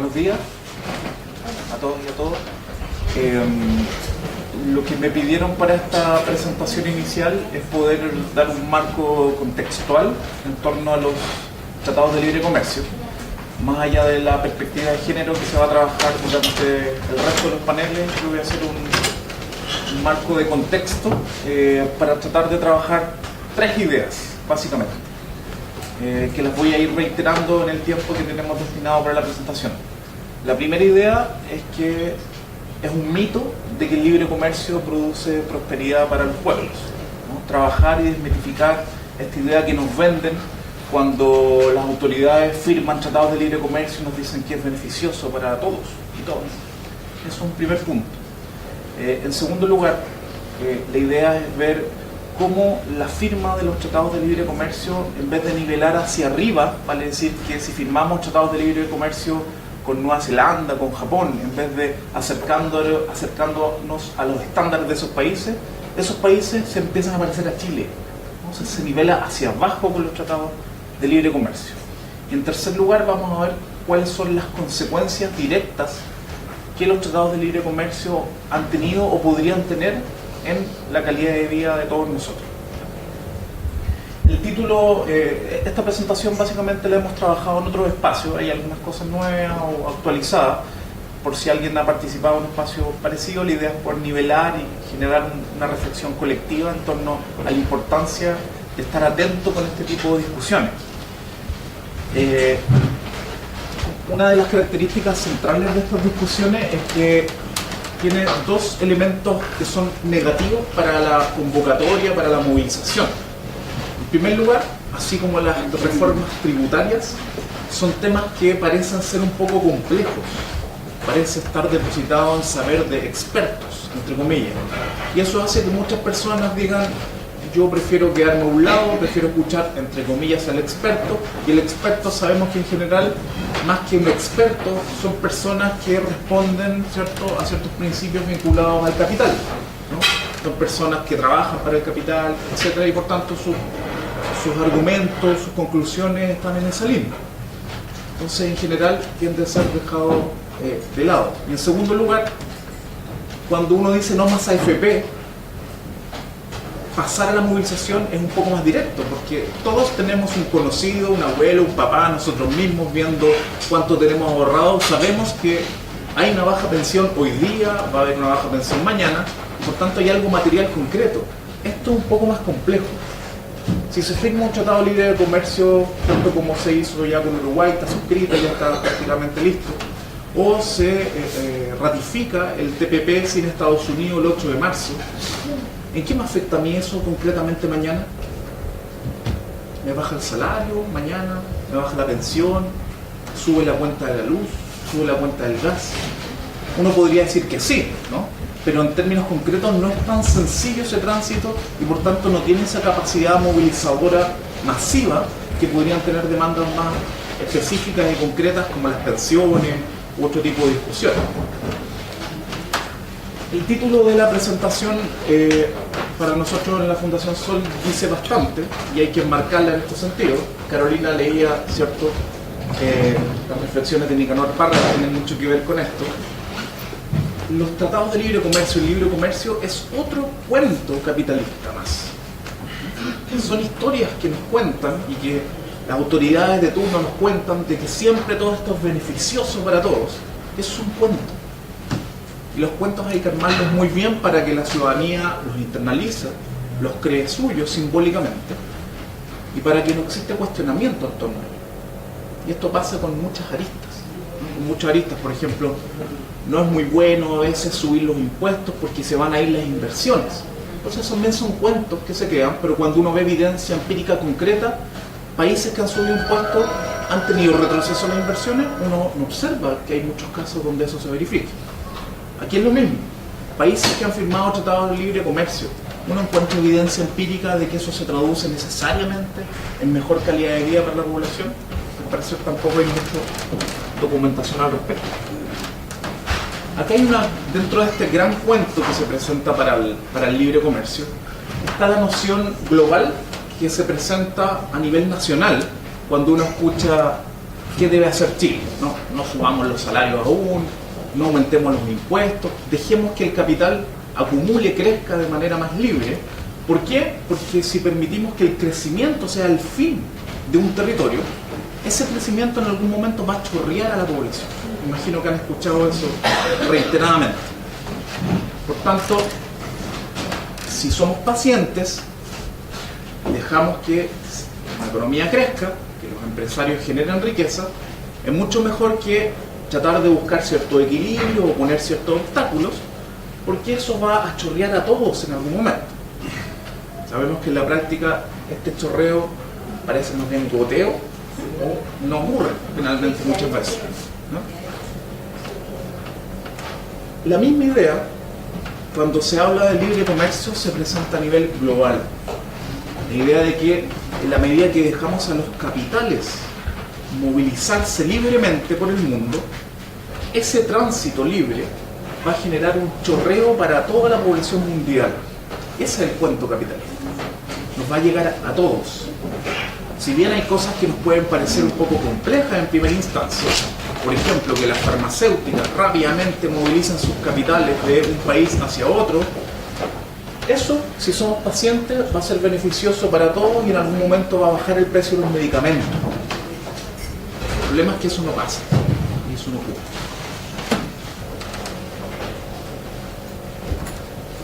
Buenos días a todos y a todas. Lo que me pidieron para esta presentación inicial es poder dar un marco contextual en torno a los tratados de libre comercio, más allá de la perspectiva de género que se va a trabajar durante el resto de los paneles. Yo voy a hacer un marco de contexto para tratar de trabajar tres ideas, básicamente, que las voy a ir reiterando en el tiempo que tenemos destinado para la presentación. La primera idea es que es un mito de que el libre comercio produce prosperidad para los pueblos, ¿no? Trabajar y desmitificar esta idea que nos venden cuando las autoridades firman tratados de libre comercio y nos dicen que es beneficioso para todos y todas. Eso es un primer punto. En segundo lugar, la idea es ver cómo la firma de los tratados de libre comercio, en vez de nivelar hacia arriba, vale decir que si firmamos tratados de libre comercio con Nueva Zelanda, con Japón, en vez de acercándonos a los estándares de esos países se empiezan a parecer a Chile. Entonces se nivela hacia abajo con los tratados de libre comercio. Y en tercer lugar vamos a ver cuáles son las consecuencias directas que los tratados de libre comercio han tenido o podrían tener en la calidad de vida de todos nosotros. El título, esta presentación básicamente la hemos trabajado en otros espacios, hay algunas cosas nuevas o actualizadas, por si alguien ha participado en un espacio parecido. La idea es poder nivelar y generar una reflexión colectiva en torno a la importancia de estar atento con este tipo de discusiones. Una de las características centrales de estas discusiones es que tiene dos elementos que son negativos para la convocatoria, para la movilización. En primer lugar, así como las reformas tributarias, son temas que parecen ser un poco complejos, parece estar depositado en saber de expertos, entre comillas, y eso hace que muchas personas digan: yo prefiero quedarme a un lado, prefiero escuchar, entre comillas, al experto, y el experto sabemos que en general, más que un experto, son personas que responden, ¿cierto?, a ciertos principios vinculados al capital, ¿no? Son personas que trabajan para el capital, etcétera, y por tanto sus argumentos, sus conclusiones están en esa línea. Entonces, en general, tiende a ser dejado de lado. Y en segundo lugar, cuando uno dice no más AFP, pasar a la movilización es un poco más directo, porque todos tenemos un conocido, un abuelo, un papá, nosotros mismos viendo cuánto tenemos ahorrado, sabemos que hay una baja pensión hoy día, va a haber una baja pensión mañana, por tanto hay algo material concreto. Esto es un poco más complejo. Si se firma un tratado libre de comercio, tanto como se hizo ya con Uruguay, está suscrito, ya está prácticamente listo, o se ratifica el TPP sin Estados Unidos el 8 de marzo, ¿en qué me afecta a mí eso concretamente mañana? ¿Me baja el salario mañana? ¿Me baja la pensión? ¿Sube la cuenta de la luz? ¿Sube la cuenta del gas? Uno podría decir que sí, ¿no? Pero en términos concretos no es tan sencillo ese tránsito y por tanto no tiene esa capacidad movilizadora masiva que podrían tener demandas más específicas y concretas como las pensiones u otro tipo de discusiones. El título de la presentación para nosotros en la Fundación Sol dice bastante y hay que enmarcarla en este sentido. Carolina leía, ¿cierto?, las reflexiones de Nicanor Parra que tienen mucho que ver con esto. Los tratados de libre comercio, el libre comercio es otro cuento capitalista más. Son historias que nos cuentan y que las autoridades de turno nos cuentan de que siempre todo esto es beneficioso para todos. Eso es un cuento. Y los cuentos hay que armarlos muy bien para que la ciudadanía los internalice, los cree suyos simbólicamente y para que no exista cuestionamiento en torno a ello. Y esto pasa con muchas aristas, ¿no? Con muchas aristas, por ejemplo, no es muy bueno a veces subir los impuestos porque se van a ir las inversiones. Entonces también son cuentos que se quedan, pero cuando uno ve evidencia empírica concreta, países que han subido impuestos han tenido retroceso en las inversiones, uno observa que hay muchos casos donde eso se verifica. Aquí es lo mismo. Países que han firmado tratados de libre comercio, uno encuentra evidencia empírica de que eso se traduce necesariamente en mejor calidad de vida para la población. Al parecer tampoco hay mucha documentación al respecto. Acá hay dentro de este gran cuento que se presenta para el libre comercio, está la noción global que se presenta a nivel nacional cuando uno escucha ¿qué debe hacer Chile? No subamos los salarios aún, no aumentemos los impuestos, dejemos que el capital acumule, crezca de manera más libre. ¿Por qué? Porque si permitimos que el crecimiento sea el fin de un territorio, ese crecimiento en algún momento va a chorrear a la población. Imagino que han escuchado eso reiteradamente. Por tanto, si somos pacientes, dejamos que la economía crezca, que los empresarios generen riqueza, es mucho mejor que tratar de buscar cierto equilibrio o poner ciertos obstáculos, porque eso va a chorrear a todos en algún momento. Sabemos que en la práctica este chorreo parece más bien goteo o no ocurre finalmente muchas veces, ¿no? La misma idea, cuando se habla de libre comercio, se presenta a nivel global. La idea de que en la medida que dejamos a los capitales movilizarse libremente por el mundo, ese tránsito libre va a generar un chorreo para toda la población mundial. Ese es el cuento capitalista. Nos va a llegar a todos. Si bien hay cosas que nos pueden parecer un poco complejas en primera instancia, por ejemplo, que las farmacéuticas rápidamente movilizan sus capitales de un país hacia otro, eso, si somos pacientes, va a ser beneficioso para todos y en algún momento va a bajar el precio de los medicamentos. El problema es que eso no pasa y eso no ocurre.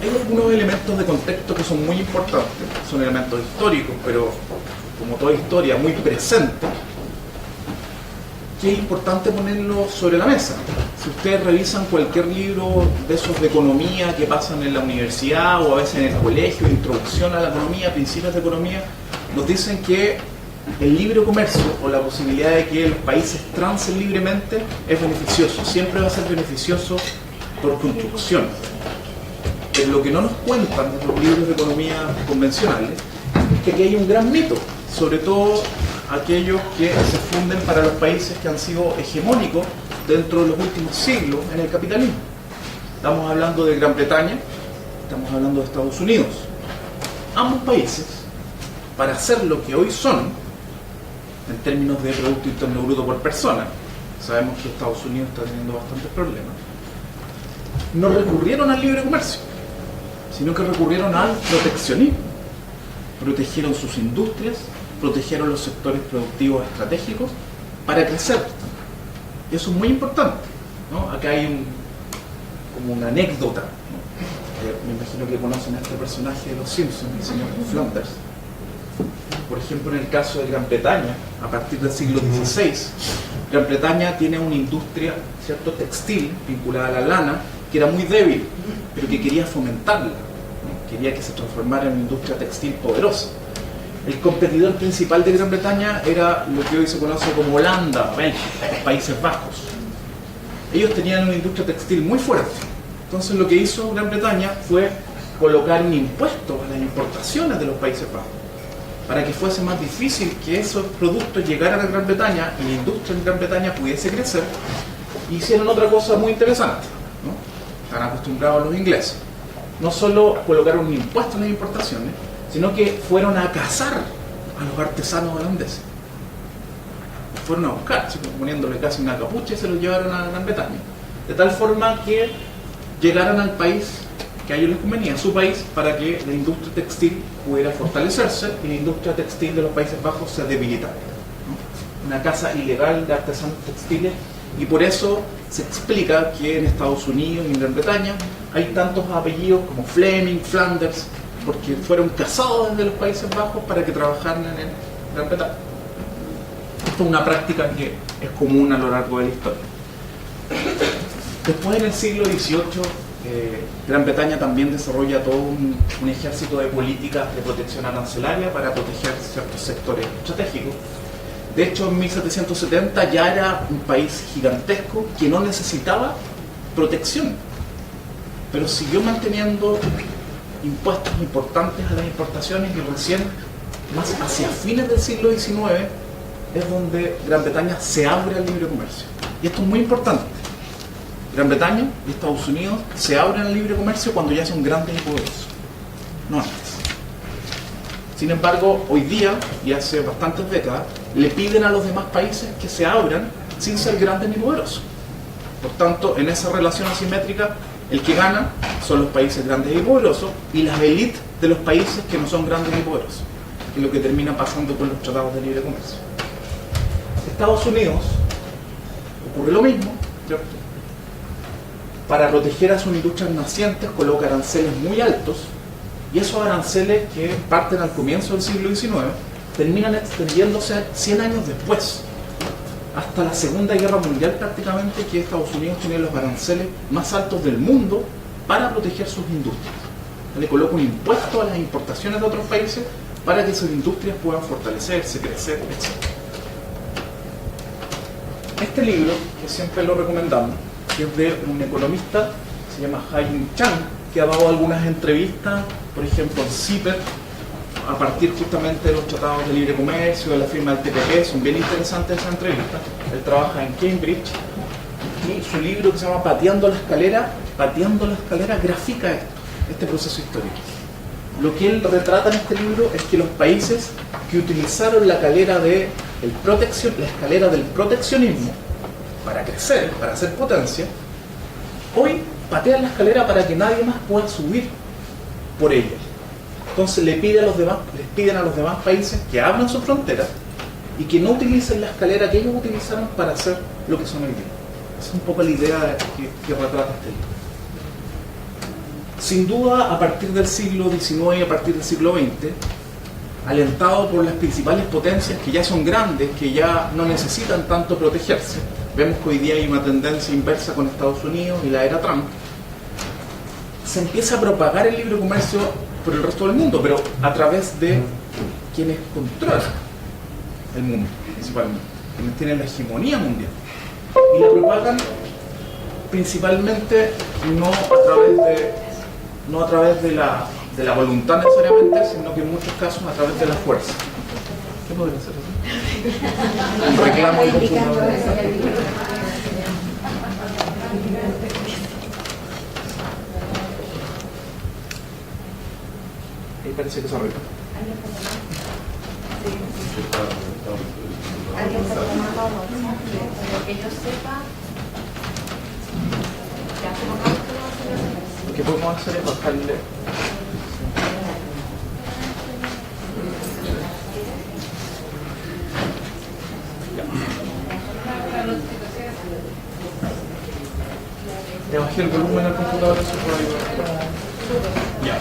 Hay algunos elementos de contexto que son muy importantes, son elementos históricos, pero como toda historia, muy presente, que es importante ponerlo sobre la mesa. Si ustedes revisan cualquier libro de esos de economía que pasan en la universidad o a veces en el colegio, introducción a la economía, principios de economía, nos dicen que el libre comercio o la posibilidad de que los países transen libremente es beneficioso, siempre va a ser beneficioso por construcción. Pero lo que no nos cuentan en los libros de economía convencionales es que aquí hay un gran mito, sobre todo aquellos que se funden para los países que han sido hegemónicos dentro de los últimos siglos en el capitalismo. Estamos hablando de Gran Bretaña, estamos hablando de Estados Unidos. Ambos países, para ser lo que hoy son, en términos de Producto Interno Bruto por persona, sabemos que Estados Unidos está teniendo bastantes problemas, no recurrieron al libre comercio, sino que recurrieron al proteccionismo. Protegieron sus industrias, protegieron los sectores productivos estratégicos para crecer. Y eso es muy importante, ¿no? Acá hay como una anécdota, ¿no? Me imagino que conocen a este personaje de Los Simpsons, el señor Flanders. Por ejemplo, en el caso de Gran Bretaña, a partir del siglo XVI, Gran Bretaña tiene una industria, ¿cierto?, textil vinculada a la lana, que era muy débil, pero que quería fomentarla, ¿no? Quería que se transformara en una industria textil poderosa. El competidor principal de Gran Bretaña era lo que hoy se conoce como Holanda, Bélgica, los Países Bajos. Ellos tenían una industria textil muy fuerte. Entonces lo que hizo Gran Bretaña fue colocar un impuesto a las importaciones de los Países Bajos, para que fuese más difícil que esos productos llegaran a Gran Bretaña y la industria en Gran Bretaña pudiese crecer. Y hicieron otra cosa muy interesante, ¿no? Están acostumbrados los ingleses. No solo colocaron un impuesto en las importaciones, sino que fueron a cazar a los artesanos holandeses. Los fueron a buscar, poniéndole casi una capucha, y se los llevaron a Gran Bretaña. De tal forma que llegaran al país que a ellos les convenía, a su país, para que la industria textil pudiera fortalecerse y la industria textil de los Países Bajos se debilitara, ¿no? Una caza ilegal de artesanos textiles, y por eso se explica que en Estados Unidos y en Gran Bretaña hay tantos apellidos como Fleming, Flanders, porque fueron cazados desde los Países Bajos para que trabajaran en Gran Bretaña. Esto es una práctica que es común a lo largo de la historia. Después, en el siglo XVIII, Gran Bretaña también desarrolla todo un ejército de políticas de protección arancelaria para proteger ciertos sectores estratégicos. De hecho, en 1770 ya era un país gigantesco que no necesitaba protección, pero siguió manteniendo impuestos importantes a las importaciones, y recién, más hacia fines del siglo XIX, es donde Gran Bretaña se abre al libre comercio. Y esto es muy importante. Gran Bretaña y Estados Unidos se abren al libre comercio cuando ya son grandes y poderosos, no antes. Sin embargo, hoy día, y hace bastantes décadas, le piden a los demás países que se abran sin ser grandes ni poderosos. Por tanto, en esa relación asimétrica, el que gana son los países grandes y poderosos y las élites de los países que no son grandes ni poderosos, que es lo que termina pasando con los tratados de libre comercio. Estados Unidos ocurre lo mismo, ¿cierto? Para proteger a sus industrias nacientes coloca aranceles muy altos, y esos aranceles que parten al comienzo del siglo XIX terminan extendiéndose 100 años después, hasta la Segunda Guerra Mundial prácticamente, que Estados Unidos tiene los aranceles más altos del mundo para proteger sus industrias. Le coloca un impuesto a las importaciones de otros países para que sus industrias puedan fortalecerse, crecer, etc. Este libro, que siempre lo recomendamos, que es de un economista, se llama Haiyun Chang, que ha dado algunas entrevistas, por ejemplo en CIPER, a partir justamente de los tratados de libre comercio, de la firma del TPP. Son bien interesantes esas entrevistas. Él trabaja en Cambridge y su libro, que se llama Pateando la escalera, grafica este proceso histórico. Lo que él retrata en este libro es que los países que utilizaron la escalera del proteccionismo para crecer, para hacer potencia, hoy patean la escalera para que nadie más pueda subir por ella. Entonces les piden a los demás países que abran sus fronteras y que no utilicen la escalera que ellos utilizaron para hacer lo que son hoy día. Esa es un poco la idea que retrata este libro. Sin duda, a partir del siglo XIX y a partir del siglo XX, alentado por las principales potencias que ya son grandes, que ya no necesitan tanto protegerse, vemos que hoy día hay una tendencia inversa con Estados Unidos y la era Trump, se empieza a propagar el libre comercio por el resto del mundo, pero a través de quienes controlan el mundo, principalmente, quienes tienen la hegemonía mundial. Y la propagan principalmente no a través de la voluntad necesariamente, sino que en muchos casos a través de la fuerza. ¿Qué podría ser eso? Un reclamo al consumidor. Ahí parece que se arregla. Que yo sepa, Lo que podemos hacer es bajarle. Le bajé el volumen al computador, eso puede ayudar. Ya.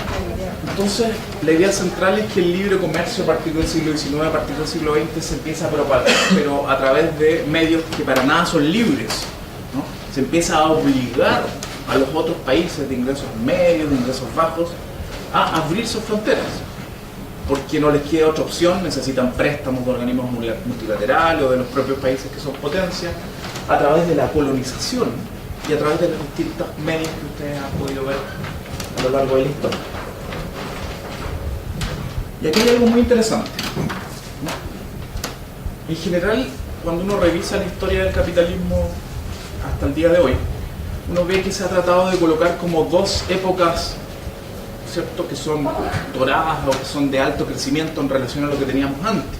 Entonces, la idea central es que el libre comercio a partir del siglo XIX, a partir del siglo XX, se empieza a propagar, pero a través de medios que para nada son libres, ¿no? Se empieza a obligar a los otros países de ingresos medios, de ingresos bajos, a abrir sus fronteras, porque no les queda otra opción, necesitan préstamos de organismos multilaterales o de los propios países que son potencias, a través de la colonización y a través de los distintos medios que ustedes han podido ver a lo largo de la historia. Y aquí hay algo muy interesante, ¿no? En general, cuando uno revisa la historia del capitalismo hasta el día de hoy, uno ve que se ha tratado de colocar como dos épocas, ¿cierto?, que son doradas o que son de alto crecimiento en relación a lo que teníamos antes.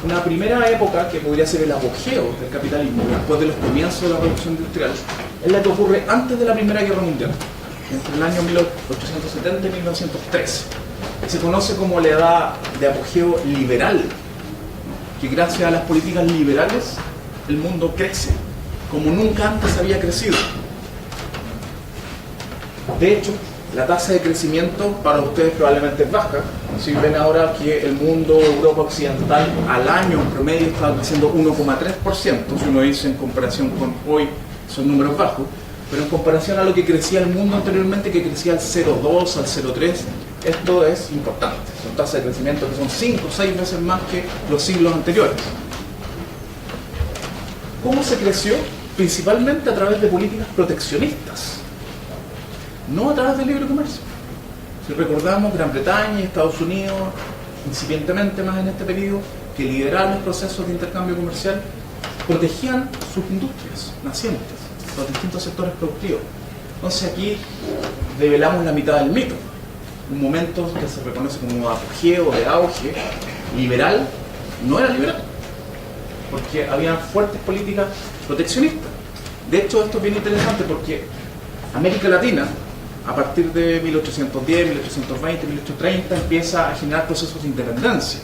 Una primera época, que podría ser el apogeo del capitalismo, después de los comienzos de la Revolución Industrial, es la que ocurre antes de la Primera Guerra Mundial, entre el año 1870 y 1913. Se conoce como la edad de apogeo liberal, que gracias a las políticas liberales el mundo crece como nunca antes había crecido. De hecho, la tasa de crecimiento para ustedes probablemente es baja. Si ven ahora que el mundo, Europa occidental, al año en promedio está creciendo 1,3%, si uno dice en comparación con hoy son números bajos, pero en comparación a lo que crecía el mundo anteriormente, que crecía al 0,2, al 0,3, esto es importante. Son tasas de crecimiento que son 5 o 6 veces más que los siglos anteriores. ¿Cómo se creció? Principalmente a través de políticas proteccionistas, no a través del libre comercio. Si recordamos, Gran Bretaña y Estados Unidos, incipientemente más en este periodo, que lideraron los procesos de intercambio comercial, protegían sus industrias nacientes, los distintos sectores productivos. Entonces aquí develamos la mitad del mito. un momento que se reconoce como apogeo, de auge, liberal, no era liberal, porque había fuertes políticas proteccionistas. De hecho, esto es bien interesante porque América Latina, a partir de 1810, 1820, 1830, empieza a generar procesos de independencia.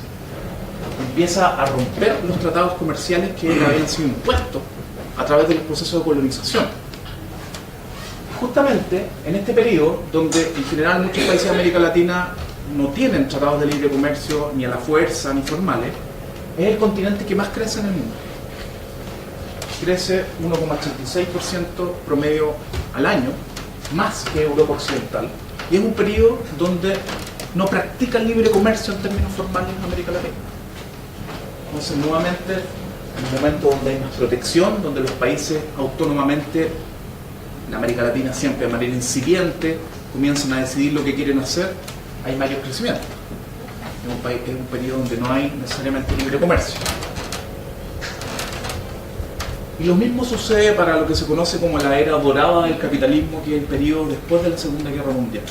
Empieza a romper los tratados comerciales que habían sido impuestos a través del proceso de colonización. Justamente en este periodo, donde en general muchos países de América Latina no tienen tratados de libre comercio ni a la fuerza ni formales, es el continente que más crece en el mundo. Crece 1,86% promedio al año, más que Europa Occidental, y es un periodo donde no practica el libre comercio en términos formales en América Latina. Entonces, nuevamente, en un momento donde hay más protección, donde los países autónomamente, en América Latina siempre de manera incipiente, comienzan a decidir lo que quieren hacer, hay mayor crecimiento. Es un periodo donde no hay necesariamente libre comercio. Y lo mismo sucede para lo que se conoce como la era dorada del capitalismo, que es el periodo después de la Segunda Guerra Mundial,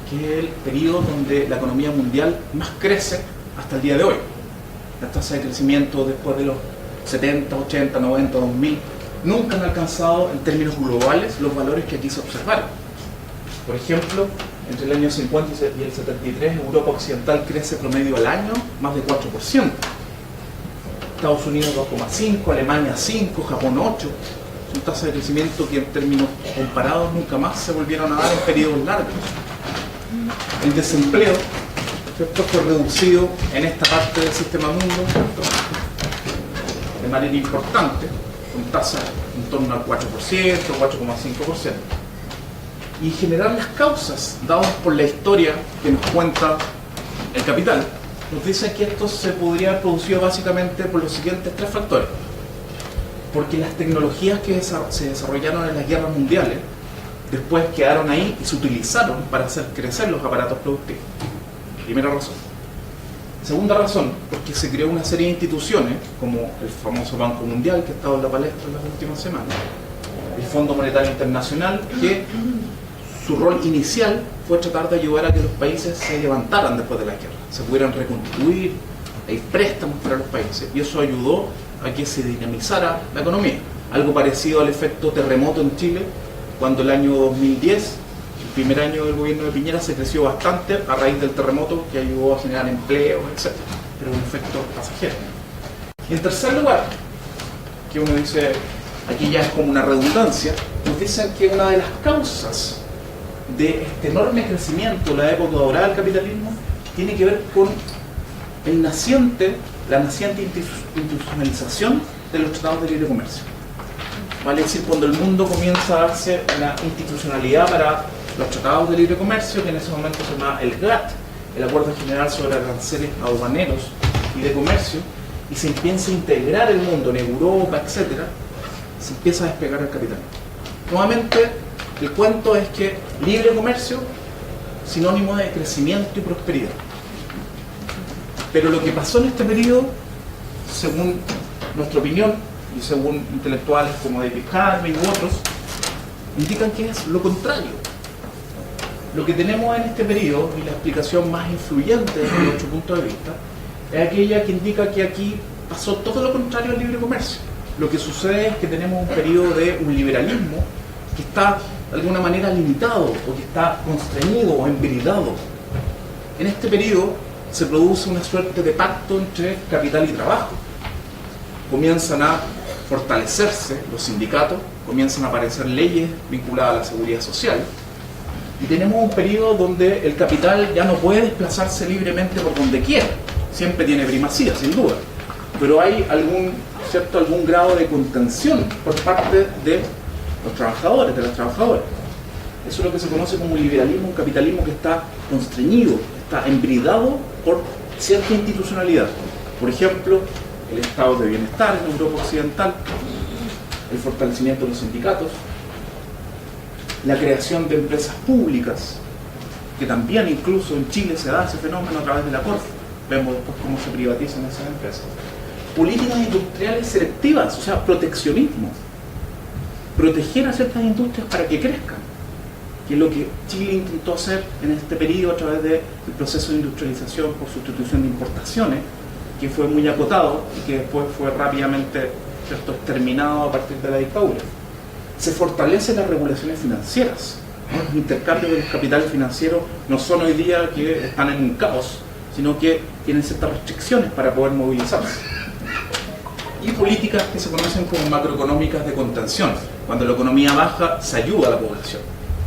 que es el periodo donde la economía mundial más crece hasta el día de hoy. Las tasas de crecimiento después de los 70, 80, 90, 2000 nunca han alcanzado en términos globales los valores que aquí se observaron. Por ejemplo, entre el año 50 y el 73, Europa Occidental crece promedio al año más de 4%. Estados Unidos 2,5%, Alemania 5%, Japón 8%. Son tasas de crecimiento que en términos comparados nunca más se volvieron a dar en periodos largos. El desempleo, ¿cierto?, fue reducido en esta parte del sistema mundo, ¿cierto?, de manera importante, con tasas en torno al 4%, 4,5%. Y en general las causas dadas por la historia que nos cuenta el capital nos dicen que esto se podría haber producido básicamente por los siguientes tres factores. Porque las tecnologías que se desarrollaron en las guerras mundiales después quedaron ahí y se utilizaron para hacer crecer los aparatos productivos. Primera razón. Segunda razón, porque se creó una serie de instituciones, como el famoso Banco Mundial, que ha estado en la palestra en las últimas semanas, el Fondo Monetario Internacional, que su rol inicial fue tratar de ayudar a que los países se levantaran después de la guerra, se pudieran reconstituir, hay préstamos para los países, y eso ayudó a que se dinamizara la economía. Algo parecido al efecto terremoto en Chile, cuando el año 2010, el primer año del gobierno de Piñera, se creció bastante a raíz del terremoto que ayudó a generar empleos, etc. Pero un efecto pasajero. Y en tercer lugar, que uno dice, aquí ya es como una redundancia, nos dicen que una de las causas de este enorme crecimiento, la época dorada del capitalismo, tiene que ver con la naciente institucionalización de los tratados de libre comercio. Vale decir, cuando el mundo comienza a darse una institucionalidad para los tratados de libre comercio, que en ese momento se llama el GATT, el Acuerdo General sobre Aranceles Aduaneros y de Comercio, y se empieza a integrar el mundo en Europa, etc., se empieza a despegar el capital. Nuevamente, el cuento es que libre comercio, sinónimo de crecimiento y prosperidad. Pero lo que pasó en este periodo, según nuestra opinión, y según intelectuales como David Harvey u otros, indican que es lo contrario. Lo que tenemos en este periodo, y la explicación más influyente desde nuestro punto de vista, es aquella que indica que aquí pasó todo lo contrario al libre comercio. Lo que sucede es que tenemos un periodo de un liberalismo que está de alguna manera limitado, o que está constreñido o embridado. En este periodo se produce una suerte de pacto entre capital y trabajo. Comienzan a fortalecerse los sindicatos, comienzan a aparecer leyes vinculadas a la seguridad social, y tenemos un periodo donde el capital ya no puede desplazarse libremente por donde quiera. Siempre tiene primacía, sin duda, pero hay algún grado de contención por parte de los trabajadores, de las trabajadoras. Eso es lo que se conoce como un liberalismo, un capitalismo que está constreñido, está embridado por cierta institucionalidad. Por ejemplo, el estado de bienestar en Europa Occidental, el fortalecimiento de los sindicatos, la creación de empresas públicas, que también incluso en Chile se da ese fenómeno a través de la Corfo. Vemos después cómo se privatizan esas empresas. Políticas industriales selectivas, o sea, proteccionismo. Proteger a ciertas industrias para que crezcan. que es lo que Chile intentó hacer en este periodo a través del proceso de industrialización por sustitución de importaciones, que fue muy acotado y que después fue rápidamente, ¿cierto?, exterminado a partir de la dictadura. Se fortalecen las regulaciones financieras, ¿no? Los intercambios de los capitales financieros no son hoy día que están en un caos, sino que tienen ciertas restricciones para poder movilizarse. Y políticas que se conocen como macroeconómicas de contención. Cuando la economía baja, se ayuda a la población.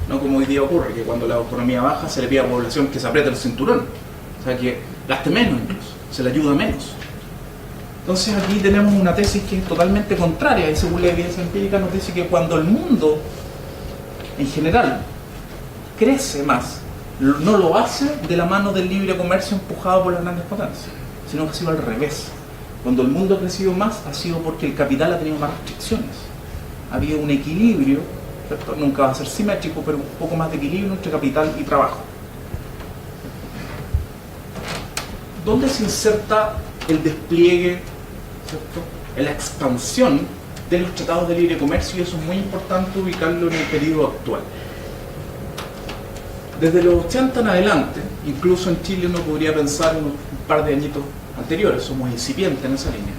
No como hoy día ocurre, que cuando la economía baja se le pide a la población que se apriete el cinturón. O sea, que gaste menos incluso, se le ayuda menos. Entonces aquí tenemos una tesis que es totalmente contraria, y según la evidencia empírica nos dice que cuando el mundo en general crece más, no lo hace de la mano del libre comercio empujado por las grandes potencias, sino que ha sido al revés. Cuando el mundo ha crecido más, ha sido porque el capital ha tenido más restricciones. Ha habido un equilibrio, ¿cierto? Nunca va a ser simétrico, pero un poco más de equilibrio entre capital y trabajo. ¿Dónde se inserta el despliegue, ¿cierto?, en la expansión de los tratados de libre comercio? Y eso es muy importante ubicarlo en el periodo actual. Desde los 80 en adelante, incluso en Chile uno podría pensar en un par de añitos anteriores, somos incipientes en esa línea,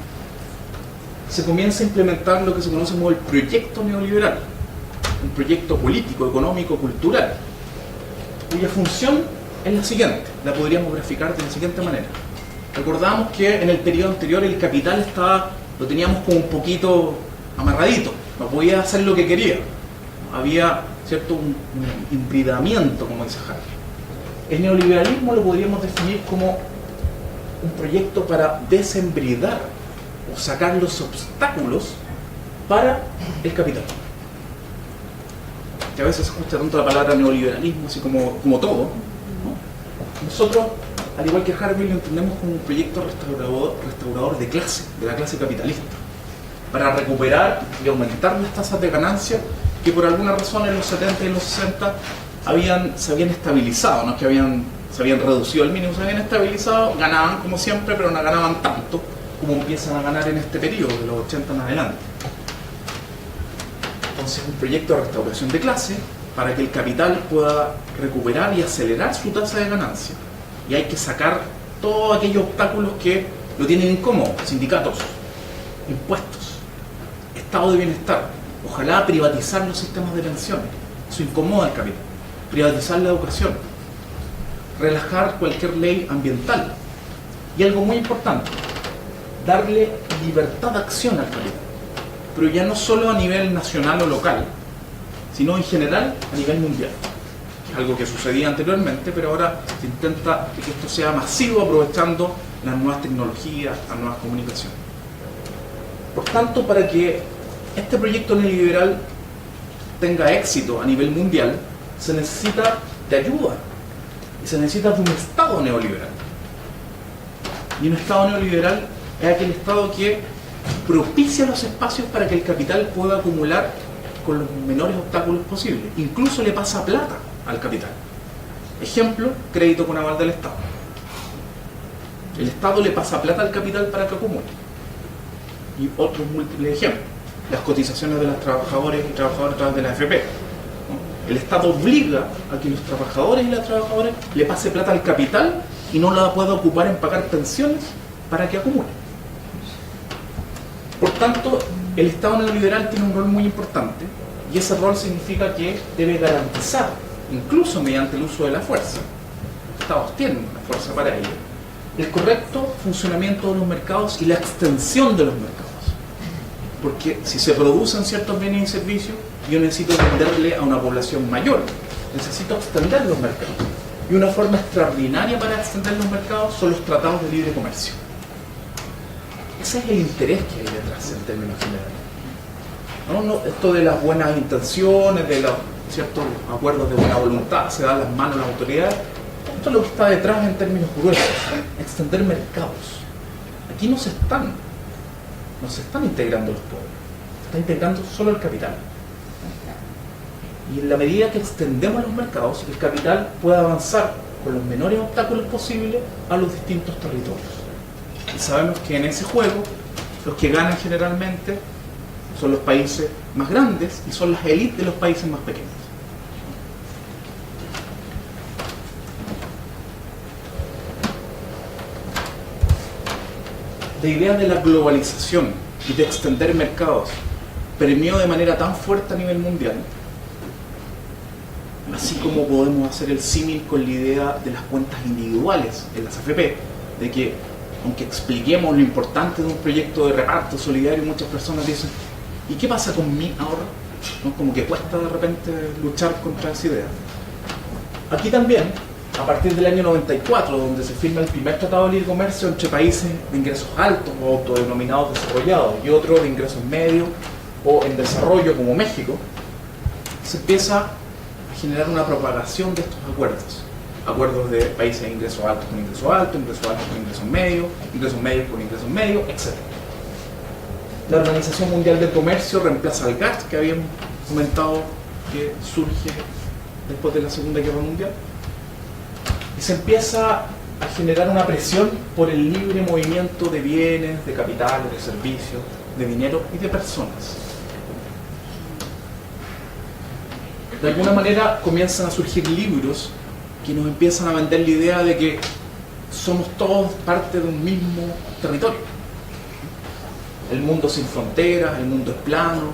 se comienza a implementar lo que se conoce como el proyecto neoliberal, un proyecto político, económico, cultural, cuya función es la siguiente, la podríamos graficar de la siguiente manera. Recordamos que en el periodo anterior el capital lo teníamos como un poquito amarradito, no podía hacer lo que quería, había, ¿cierto?, un hibridamiento, como dice Harari. El neoliberalismo lo podríamos definir como un proyecto para desembridar o sacar los obstáculos para el capital. Que a veces se escucha tanto la palabra neoliberalismo, así como todo, ¿no? Nosotros, al igual que Harvey, lo entendemos como un proyecto restaurador de clase, de la clase capitalista, para recuperar y aumentar las tasas de ganancia que por alguna razón en los 70 y los 60 se habían estabilizado, no es que se habían reducido al mínimo, se habían estabilizado, ganaban como siempre, pero no ganaban tanto como empiezan a ganar en este periodo, de los 80 en adelante. Entonces, un proyecto de restauración de clase para que el capital pueda recuperar y acelerar su tasa de ganancia. Y hay que sacar todos aquellos obstáculos que lo tienen incómodo: sindicatos, impuestos, estado de bienestar, ojalá privatizar los sistemas de pensiones, eso incomoda al capital, privatizar la educación, relajar cualquier ley ambiental y, algo muy importante, darle libertad de acción al capital, pero ya no solo a nivel nacional o local, sino en general a nivel mundial, que es algo que sucedía anteriormente, pero ahora se intenta que esto sea masivo, aprovechando las nuevas tecnologías, las nuevas comunicaciones. Por tanto, para que este proyecto neoliberal tenga éxito a nivel mundial, se necesita de ayuda y se necesita de un Estado neoliberal. Y un Estado neoliberal es aquel Estado que propicia los espacios para que el capital pueda acumular con los menores obstáculos posibles. Incluso le pasa plata al capital. Ejemplo, crédito con aval del Estado. El Estado le pasa plata al capital para que acumule. Y otros múltiples ejemplos: las cotizaciones de los trabajadores y trabajadoras a través de la AFP. El Estado obliga a que los trabajadores y las trabajadoras le pase plata al capital y no la pueda ocupar en pagar pensiones para que acumule. Por tanto, el Estado neoliberal tiene un rol muy importante, y ese rol significa que debe garantizar, incluso mediante el uso de la fuerza, los Estados tienen una fuerza para ello, el correcto funcionamiento de los mercados y la extensión de los mercados. Porque si se producen ciertos bienes y servicios, yo necesito venderle a una población mayor, necesito extender los mercados. Y una forma extraordinaria para extender los mercados son los tratados de libre comercio. Ese es el interés que hay detrás en términos generales. Esto de las buenas intenciones, de los ciertos acuerdos de buena voluntad, se dan las manos a las autoridades. Esto es lo que está detrás en términos gruesos: extender mercados. Aquí no se están integrando los pueblos, se está integrando solo el capital. Y en la medida que extendemos los mercados, el capital puede avanzar con los menores obstáculos posibles a los distintos territorios. Y sabemos que en ese juego los que ganan generalmente son los países más grandes y son las élites de los países más pequeños. la idea de la globalización y de extender mercados permeó de manera tan fuerte a nivel mundial, así como podemos hacer el símil con la idea de las cuentas individuales en las AFP, de que aunque expliquemos lo importante de un proyecto de reparto solidario, muchas personas dicen, ¿y qué pasa con mi ahorro? ¿No? Como que cuesta de repente luchar contra esa idea. Aquí también, a partir del año 94, donde se firma el primer tratado de libre comercio entre países de ingresos altos o autodenominados desarrollados y otros de ingresos medios o en desarrollo como México, se empieza a generar una propagación de estos acuerdos de países de ingresos altos con ingresos altos con ingresos medios con ingresos medios, etc. La Organización Mundial del Comercio reemplaza al GATT, que habíamos comentado que surge después de la Segunda Guerra Mundial, y se empieza a generar una presión por el libre movimiento de bienes, de capitales, de servicios, de dinero y de personas. De alguna manera comienzan a surgir libros que nos empiezan a vender la idea de que somos todos parte de un mismo territorio. El mundo sin fronteras, el mundo es plano,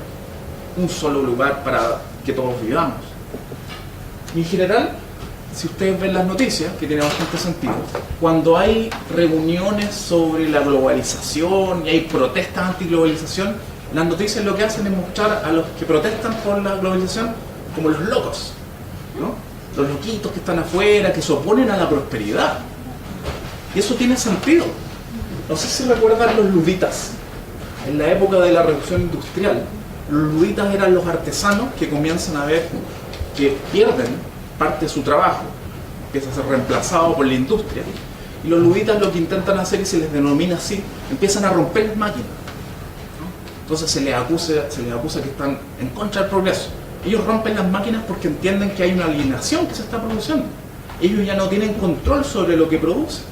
un solo lugar para que todos vivamos. Y en general, si ustedes ven las noticias, que tiene bastante sentido, cuando hay reuniones sobre la globalización y hay protestas antiglobalización, las noticias lo que hacen es mostrar a los que protestan por la globalización como los locos, ¿no? Los loquitos que están afuera, que se oponen a la prosperidad. Y eso tiene sentido. No sé si recuerdan los luditas. En la época de la revolución industrial, los luditas eran los artesanos que comienzan a ver que pierden parte de su trabajo, empieza a ser reemplazado por la industria, y los luditas lo que intentan hacer, y se les denomina así, empiezan a romper las máquinas, ¿no? Entonces se les acusa que están en contra del progreso. Ellos rompen las máquinas porque entienden que hay una alienación que se está produciendo. Ellos ya no tienen control sobre lo que producen.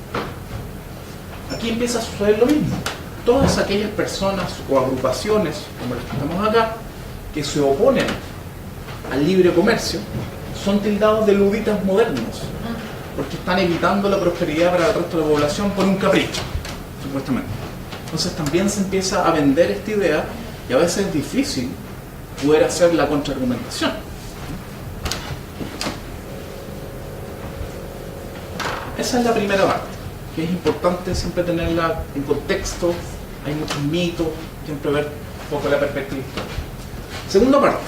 Aquí empieza a suceder lo mismo. Todas aquellas personas o agrupaciones, como las que estamos acá, que se oponen al libre comercio, son tildados de luditas modernos, porque están evitando la prosperidad para el resto de la población por un capricho, supuestamente. Entonces también se empieza a vender esta idea, y a veces es difícil poder hacer la contraargumentación. Esa es la primera parte, que es importante siempre tenerla en contexto. Hay muchos mitos, siempre ver un poco la perspectiva histórica. Segunda parte,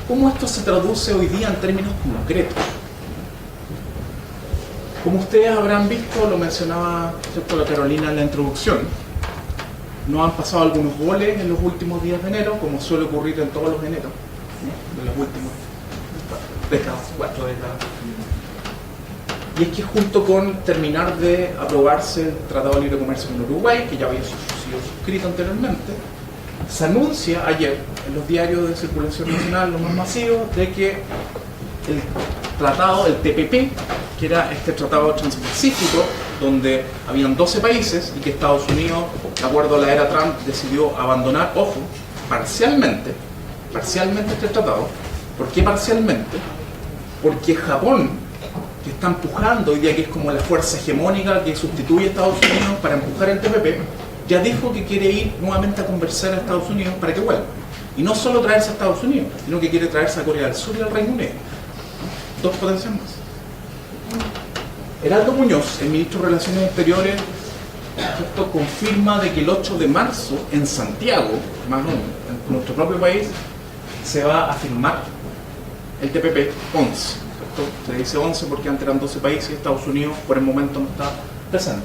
¿cómo esto se traduce hoy día en términos concretos? Como ustedes habrán visto, lo mencionaba, ¿cierto?, la Carolina en la introducción, nos han pasado algunos goles en los últimos días de enero, como suele ocurrir en todos los eneros, ¿no?, de las últimas décadas, 4 décadas. Y es que junto con terminar de aprobarse el Tratado de Libre Comercio con Uruguay, que ya había sido suscrito anteriormente, se anuncia ayer en los diarios de circulación nacional, los más masivos, de que el tratado, el TPP, que era este tratado transpacífico, donde habían 12 países y que Estados Unidos, de acuerdo a la era Trump, decidió abandonar, ojo, parcialmente este tratado. ¿Por qué parcialmente? Porque Japón, que está empujando hoy día, que es como la fuerza hegemónica que sustituye a Estados Unidos para empujar el TPP, ya dijo que quiere ir nuevamente a conversar a Estados Unidos para que vuelva. Y no solo traerse a Estados Unidos, sino que quiere traerse a Corea del Sur y al Reino Unido, ¿no? 2 potencias más. Heraldo Muñoz, el ministro de Relaciones Exteriores, esto confirma de que el 8 de marzo en Santiago, más o menos, en nuestro propio país, se va a firmar el TPP 11. ¿Cierto? Se dice 11 porque antes eran 12 países y Estados Unidos por el momento no está presente.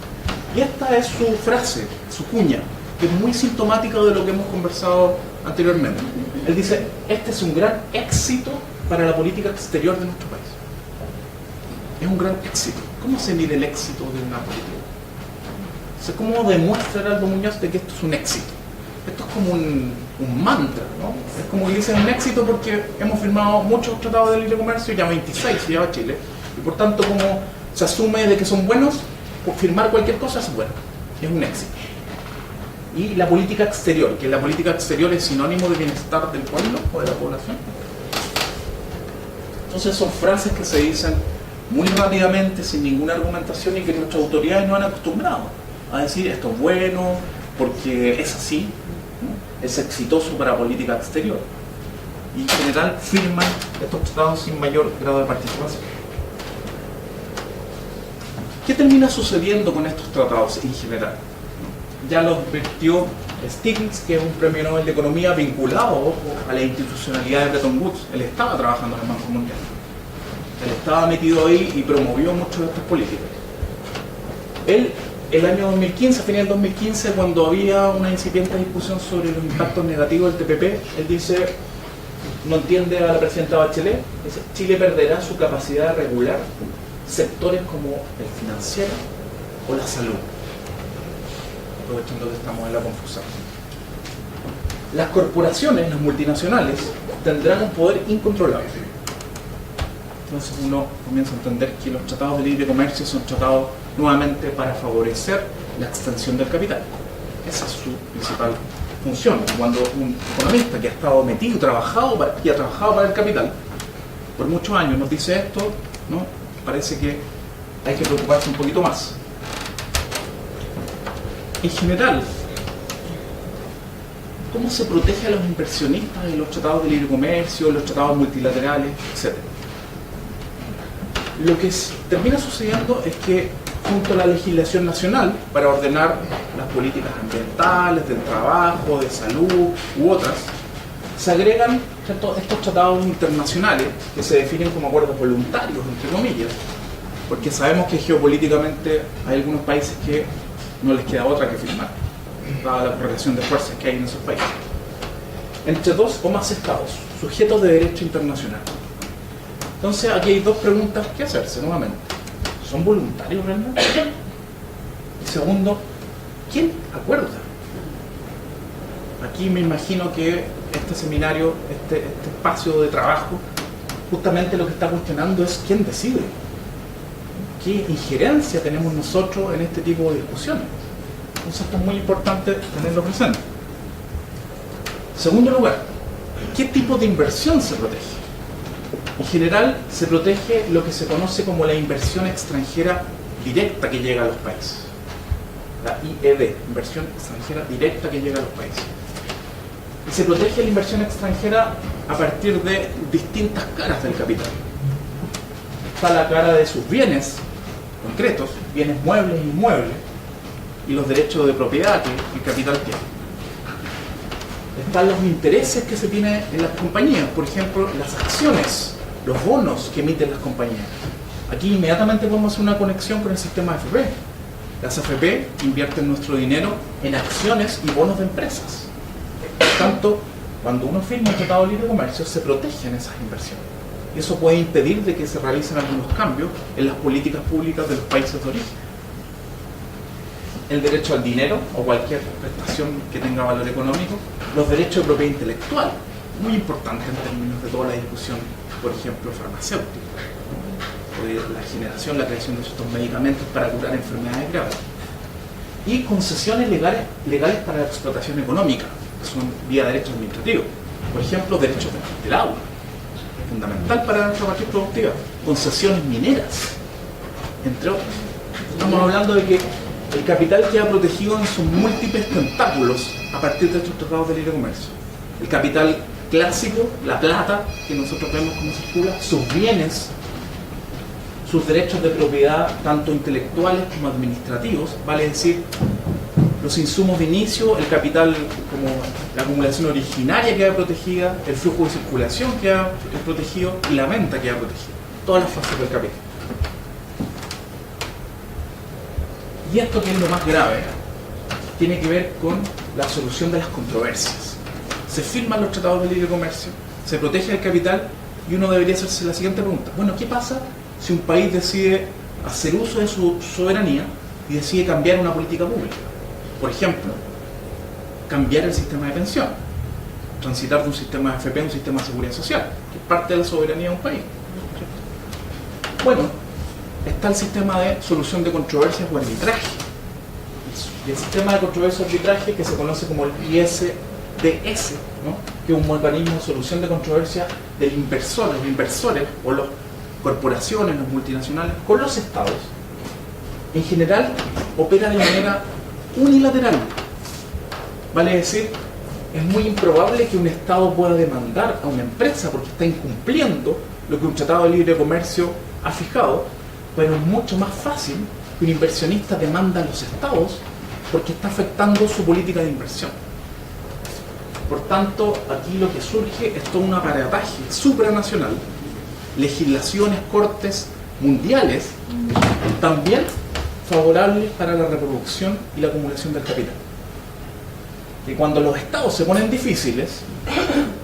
Y esta es su frase, su cuña, que es muy sintomática de lo que hemos conversado anteriormente. Él dice, este es un gran éxito para la política exterior de nuestro país. Es un gran éxito. ¿Cómo se mide el éxito de una política? O sea, ¿cómo demuestra Heraldo Muñoz de que esto es un éxito? Esto es como un mantra, ¿no? Es como que dicen un éxito porque hemos firmado muchos tratados de libre comercio, ya 26 se lleva Chile, y por tanto, como se asume de que son buenos, firmar cualquier cosa es bueno, es un éxito. Y la política exterior, que la política exterior es sinónimo de bienestar del pueblo o de la población. Entonces son frases que se dicen muy rápidamente, sin ninguna argumentación, y que nuestras autoridades no han acostumbrado a decir esto es bueno, porque es así, ¿no? Es exitoso para política exterior. Y en general firman estos tratados sin mayor grado de participación. ¿Qué termina sucediendo con estos tratados en general? Ya lo advirtió Stiglitz, que es un premio Nobel de Economía vinculado, ojo, a la institucionalidad de Bretton Woods. Él estaba trabajando en el Banco Mundial. Él estaba metido ahí y promovió mucho de estas políticas. Él, el año 2015, a finales del 2015, cuando había una incipiente discusión sobre los impactos negativos del TPP, él dice, no entiende a la presidenta Bachelet, dice, Chile perderá su capacidad de regular sectores como el financiero o la salud. Aprovechando que estamos en la confusión. Las corporaciones, las multinacionales, tendrán un poder incontrolable. Entonces uno comienza a entender que los tratados de libre comercio son tratados nuevamente para favorecer la extensión del capital. Esa es su principal función. Cuando un economista que ha estado metido y ha trabajado para el capital por muchos años nos dice esto, ¿no? Parece que hay que preocuparse un poquito más. En general, ¿cómo se protege a los inversionistas en los tratados de libre comercio, los tratados multilaterales, etcétera? Lo que termina sucediendo es que junto a la legislación nacional para ordenar las políticas ambientales, del trabajo, de salud u otras, se agregan estos tratados internacionales que se definen como acuerdos voluntarios, entre comillas, porque sabemos que geopolíticamente hay algunos países que no les queda otra que firmar, dada la correlación de fuerzas que hay en esos países, entre dos o más estados, sujetos de derecho internacional. Entonces aquí hay dos preguntas que hacerse nuevamente. ¿Son voluntarios realmente? Y segundo, ¿quién acuerda? Aquí me imagino que este seminario, este espacio de trabajo, justamente lo que está cuestionando es quién decide. ¿Qué injerencia tenemos nosotros en este tipo de discusiones? Entonces esto es muy importante tenerlo presente. Segundo lugar, ¿qué tipo de inversión se protege? En general se protege lo que se conoce como la inversión extranjera directa que llega a los países. La IED, inversión extranjera directa que llega a los países. Y se protege la inversión extranjera a partir de distintas caras del capital. Está la cara de sus bienes concretos, bienes muebles e inmuebles, y los derechos de propiedad que el capital tiene. Están los intereses que se tienen en las compañías, por ejemplo, las acciones, los bonos que emiten las compañías. Aquí inmediatamente podemos hacer una conexión con el sistema AFP. Las AFP invierten nuestro dinero en acciones y bonos de empresas. Por tanto, cuando uno firma un tratado de libre comercio, se protegen esas inversiones. Y eso puede impedir de que se realicen algunos cambios en las políticas públicas de los países de origen. El derecho al dinero o cualquier prestación que tenga valor económico, los derechos de propiedad intelectual, muy importantes en términos de toda la discusión, por ejemplo, farmacéutica, o de la generación, la creación de estos medicamentos para curar enfermedades graves, y concesiones legales para la explotación económica, que son vía derecho administrativo, por ejemplo, derechos del agua, es fundamental para nuestra matriz productiva, concesiones mineras, entre otros. Estamos hablando de que el capital queda protegido en sus múltiples tentáculos a partir de estos tratados de libre comercio. El capital clásico, la plata, que nosotros vemos como circula, sus bienes, sus derechos de propiedad, tanto intelectuales como administrativos, vale decir, los insumos de inicio, el capital como la acumulación originaria queda protegida, el flujo de circulación queda protegido y la venta queda protegida. Todas las fases del capital. Y esto, que es lo más grave, tiene que ver con la solución de las controversias. Se firman los tratados de libre comercio, se protege el capital y uno debería hacerse la siguiente pregunta. Bueno, ¿qué pasa si un país decide hacer uso de su soberanía y decide cambiar una política pública? Por ejemplo, cambiar el sistema de pensión, transitar de un sistema de AFP a un sistema de seguridad social, que es parte de la soberanía de un país. Bueno, está el sistema de solución de controversias o arbitraje. Y el sistema de controversia o arbitraje, que se conoce como el ISDS, ¿no? Que es un mecanismo de solución de controversia del inversor, los inversores o las corporaciones, los multinacionales, con los estados. En general, opera de manera unilateral. Vale decir, es muy improbable que un Estado pueda demandar a una empresa porque está incumpliendo lo que un tratado de libre comercio ha fijado, pero es mucho más fácil que un inversionista demanda a los Estados porque está afectando su política de inversión. Por tanto, aquí lo que surge es todo un aparataje supranacional, legislaciones, cortes mundiales, también favorables para la reproducción y la acumulación del capital. Y cuando los estados se ponen difíciles,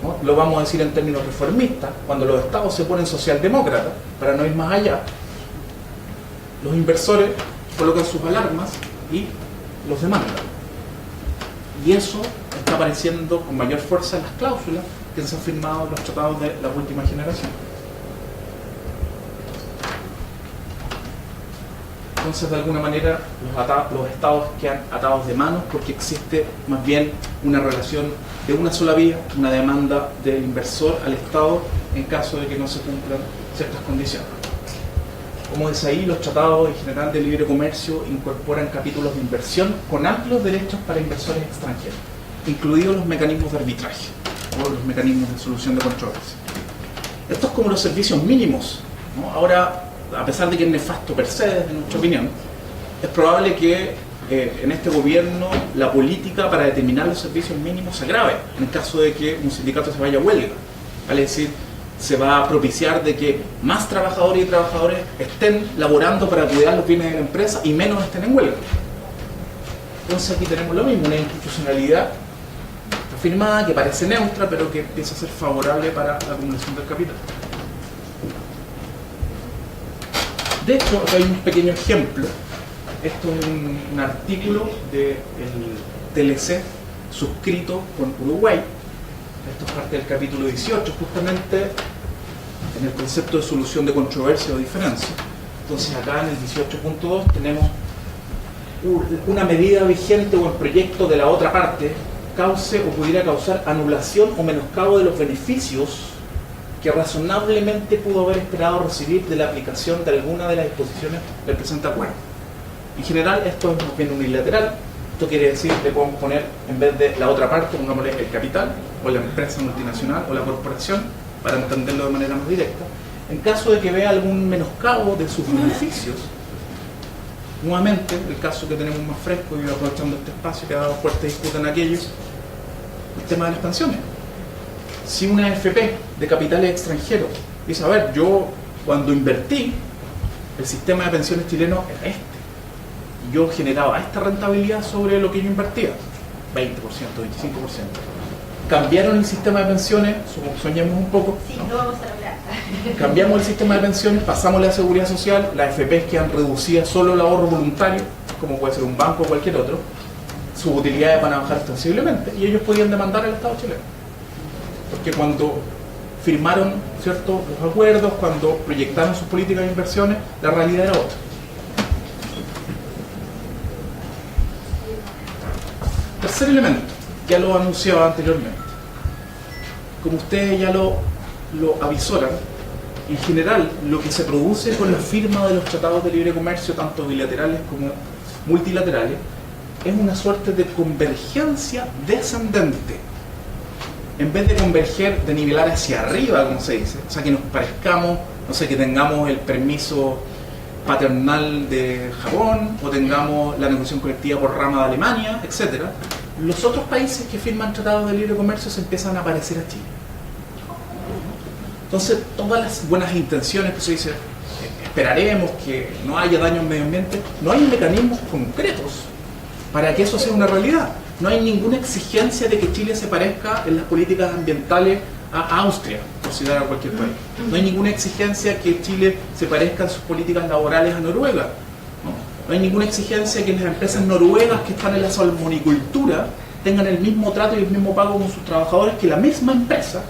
¿no?, lo vamos a decir en términos reformistas, cuando los estados se ponen socialdemócratas, para no ir más allá, los inversores colocan sus alarmas y los demandan. Y eso está apareciendo con mayor fuerza en las cláusulas que se han firmado en los tratados de la última generación. Entonces, de alguna manera, los estados quedan atados de manos porque existe más bien una relación de una sola vía, una demanda del inversor al Estado en caso de que no se cumplan ciertas condiciones. Como dice ahí, los tratados en general de libre comercio incorporan capítulos de inversión con amplios derechos para inversores extranjeros, incluidos los mecanismos de arbitraje o los mecanismos de solución de controversia. Esto es como los servicios mínimos, ¿no? Ahora, a pesar de que es nefasto per se, desde nuestra opinión, es probable que en este gobierno la política para determinar los servicios mínimos se agrave en el caso de que un sindicato se vaya a huelga. Vale decir, se va a propiciar de que más trabajadores y trabajadores estén laborando para cuidar los bienes de la empresa y menos estén en huelga. Entonces aquí tenemos lo mismo, una institucionalidad firmada que parece neutra pero que empieza a ser favorable para la acumulación del capital. De hecho, acá hay un pequeño ejemplo. Esto es un artículo del TLC suscrito con Uruguay. Esto es parte del capítulo 18, justamente en el concepto de solución de controversia o diferencia. Entonces acá en el 18.2 tenemos una medida vigente o el proyecto de la otra parte cause o pudiera causar anulación o menoscabo de los beneficios que razonablemente pudo haber esperado recibir de la aplicación de alguna de las disposiciones del presente acuerdo. En general, esto es más bien unilateral. Esto quiere decir que podemos poner, en vez de la otra parte, pongámosle el capital, o la empresa multinacional, o la corporación, para entenderlo de manera más directa. En caso de que vea algún menoscabo de sus beneficios, nuevamente, el caso que tenemos más fresco, y aprovechando este espacio que ha dado fuerte disputa en aquellos, el tema de las pensiones. Si una AFP de capitales extranjeros dice, a ver, yo cuando invertí, el sistema de pensiones chileno era este, y yo generaba esta rentabilidad sobre lo que yo invertía, 20%, 25%. Cambiaron el sistema de pensiones, soñemos un poco. Sí, no vamos a lograr. Cambiamos el sistema de pensiones, pasamos la seguridad social, las AFPs quedan reducidas solo el ahorro voluntario, como puede ser un banco o cualquier otro, sus utilidades van a bajar sensiblemente, y ellos podían demandar al Estado chileno. Porque cuando firmaron, ¿cierto?, los acuerdos, cuando proyectaron sus políticas de inversiones, la realidad era otra. Tercer elemento, ya lo anunciaba anteriormente. Como ustedes ya lo avisoran, en general lo que se produce con la firma de los tratados de libre comercio, tanto bilaterales como multilaterales, es una suerte de convergencia descendente. En vez de converger, de nivelar hacia arriba, como se dice, o sea, que nos parezcamos, no sé, que tengamos el permiso paternal de Japón, o tengamos la negociación colectiva por rama de Alemania, etc., los otros países que firman tratados de libre comercio se empiezan a parecer a Chile. Entonces, todas las buenas intenciones que se dice, esperaremos que no haya daño al medio ambiente, no hay mecanismos concretos para que eso sea una realidad. No hay ninguna exigencia de que Chile se parezca en las políticas ambientales a Austria, por citar a cualquier país. No hay ninguna exigencia que Chile se parezca en sus políticas laborales a Noruega. No hay ninguna exigencia que las empresas noruegas que están en la salmonicultura tengan el mismo trato y el mismo pago con sus trabajadores que la misma empresa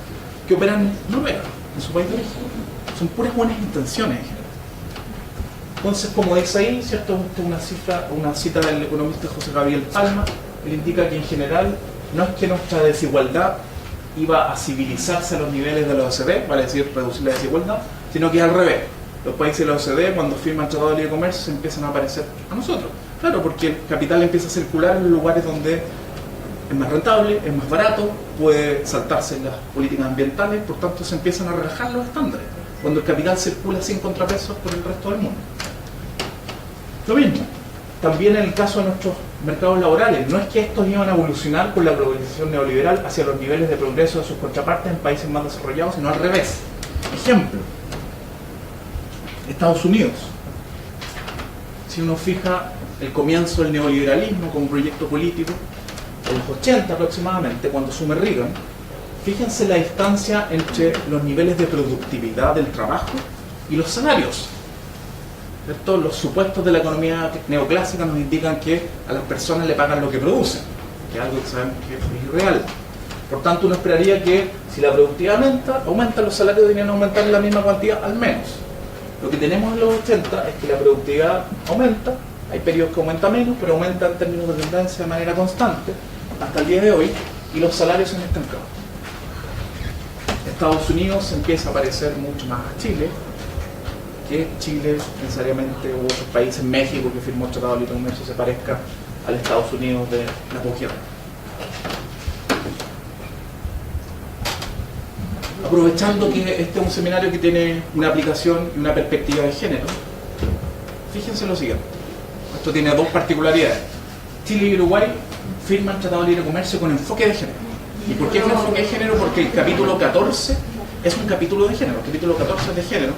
que opera en Noruega, en su país de origen. Son puras buenas intenciones en general. Entonces, como dice ahí, ¿cierto?, una cita del economista José Gabriel Palma, él indica que en general no es que nuestra desigualdad iba a civilizarse a los niveles de la OCDE, vale decir, reducir la desigualdad, sino que es al revés. Los países de la OCDE, cuando firman tratado de libre comercio, se empiezan a parecer a nosotros. Claro, porque el capital empieza a circular en los lugares donde es más rentable, es más barato, puede saltarse las políticas ambientales, por tanto se empiezan a relajar los estándares, cuando el capital circula sin contrapesos por el resto del mundo. Lo mismo, también en el caso de nuestros mercados laborales, no es que estos iban a evolucionar con la globalización neoliberal hacia los niveles de progreso de sus contrapartes en países más desarrollados, sino al revés. Ejemplo, Estados Unidos. Si uno fija el comienzo del neoliberalismo como proyecto político, en los 80 aproximadamente, cuando asume Reagan, fíjense la distancia entre los niveles de productividad del trabajo y los salarios. ¿Cierto? Los supuestos de la economía neoclásica nos indican que a las personas le pagan lo que producen, que es algo que sabemos que es irreal. Por tanto, uno esperaría que si la productividad aumenta, los salarios deberían aumentar en la misma cantidad al menos. Lo que tenemos en los 80 es que la productividad aumenta, hay periodos que aumenta menos, pero aumenta en términos de tendencia de manera constante hasta el día de hoy, y los salarios se han estancado. Estados Unidos empieza a parecer mucho más a Chile, que Chile necesariamente, u otros países, México que firmó el Tratado de Libre Comercio, se parezca al Estados Unidos de la posguerra. Aprovechando que este es un seminario que tiene una aplicación y una perspectiva de género, fíjense lo siguiente. Esto tiene dos particularidades. Chile y Uruguay firman Tratado de Libre Comercio con enfoque de género. ¿Y por qué es un enfoque de género? Porque el capítulo 14 es un capítulo de género. El capítulo 14 es de género.